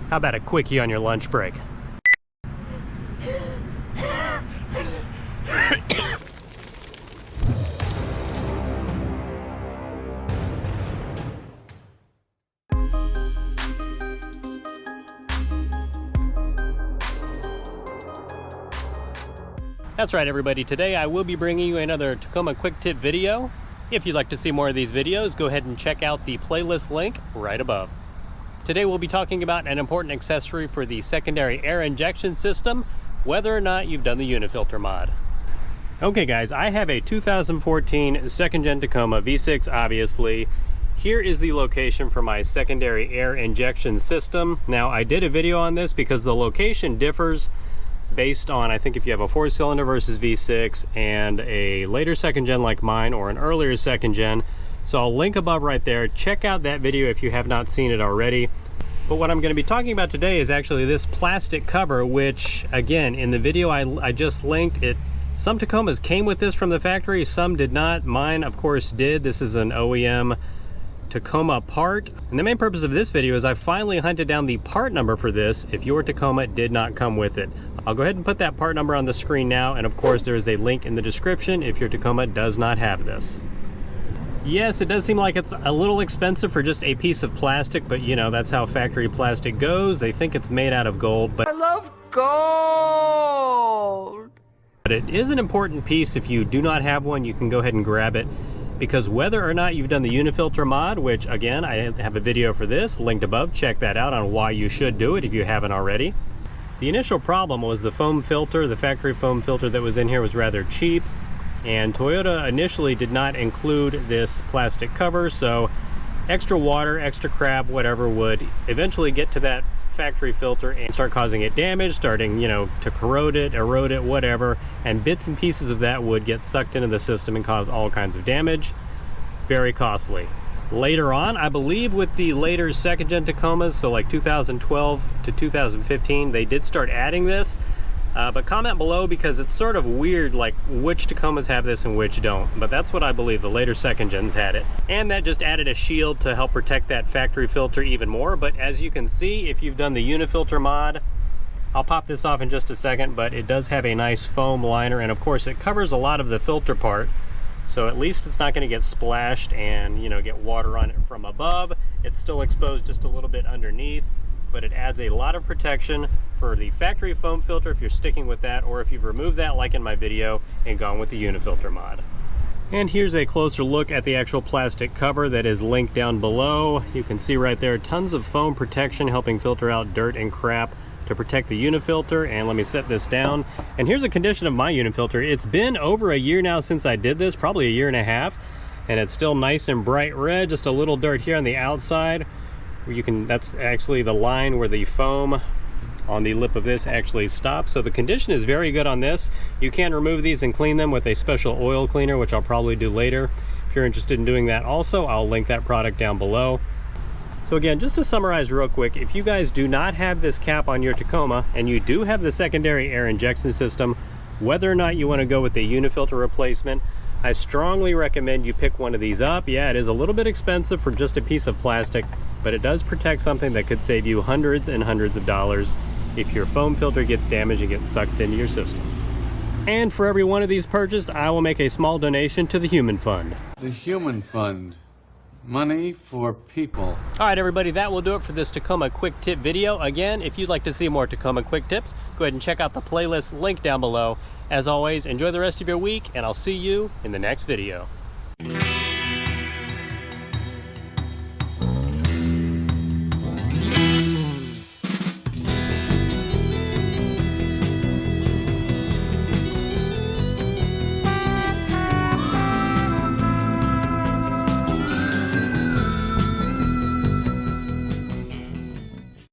How about a quickie on your lunch break? That's right, everybody. Today I will be bringing you another Tacoma quick tip video. If you'd like to see more of these videos, go ahead and check out the playlist link right above. Today we'll be talking about an important accessory for the secondary air injection system, whether or not you've done the UNI Filter mod. Okay guys, I have a 2014 second gen Tacoma V6, obviously. Here is the location for my secondary air injection system. Now I did a video on this because the location differs based on, I think, if you have a 4-cylinder versus V6 and a later second gen like mine or an earlier second gen. So I'll link above right there. Check out that video if you have not seen it already. But what I'm going to be talking about today is actually this plastic cover, which again, in the video I just linked, some Tacomas came with this from the factory, some did not. Mine, of course, did. This is an OEM Tacoma part. And the main purpose of this video is I finally hunted down the part number for this if your Tacoma did not come with it. I'll go ahead and put that part number on the screen now, and of course there is a link in the description if your Tacoma does not have this. Yes, it does seem like it's a little expensive for just a piece of plastic, but you know, that's how factory plastic goes. They think it's made out of gold, but I love gold! But it is an important piece. If you do not have one, you can go ahead and grab it, because whether or not you've done the UNI Filter mod, which again, I have a video for this linked above, check that out on why you should do it if you haven't already. The initial problem was the foam filter. The factory foam filter that was in here was rather cheap, and Toyota initially did not include this plastic cover, so extra water, extra crap, whatever would eventually get to that factory filter and start causing it damage, starting, you know, to corrode it, erode it, whatever, and bits and pieces of that would get sucked into the system and cause all kinds of damage. Very costly. Later on, I believe with the later second gen Tacomas, so like 2012 to 2015, they did start adding this. But comment below, because it's sort of weird, like which Tacomas have this and which don't. But that's what I believe, the later second gens had it. And that just added a shield to help protect that factory filter even more. But as you can see, if you've done the UNI Filter mod, I'll pop this off in just a second, but it does have a nice foam liner, and of course it covers a lot of the filter part. So at least it's not going to get splashed and, you know, get water on it from above. It's still exposed just a little bit underneath, but it adds a lot of protection for the factory foam filter if you're sticking with that, or if you've removed that like in my video and gone with the UNI Filter mod. And here's a closer look at the actual plastic cover that is linked down below. You can see right there tons of foam protection helping filter out dirt and crap to protect the UNI Filter. And let me set this down. And here's a condition of my UNI Filter. It's been over a year now since I did this, probably a year and a half, and it's still nice and bright red. Just a little dirt here on the outside where you can, that's actually the line where the foam on the lip of this actually stops. So the condition is very good on this. You can remove these and clean them with a special oil cleaner, which I'll probably do later. If you're interested in doing that also, I'll link that product down below. So again, just to summarize real quick, if you guys do not have this cap on your Tacoma and you do have the secondary air injection system, whether or not you want to go with the UNI Filter replacement, I strongly recommend you pick one of these up. Yeah, it is a little bit expensive for just a piece of plastic, but it does protect something that could save you hundreds and hundreds of dollars if your foam filter gets damaged and gets sucked into your system. And for every one of these purchased, I will make a small donation to the Human Fund. The Human Fund. Money for people. All right, everybody, that will do it for this Tacoma quick tip video. Again, if you'd like to see more Tacoma quick tips, go ahead and check out the playlist link down below. As always, enjoy the rest of your week, and I'll see you in the next video.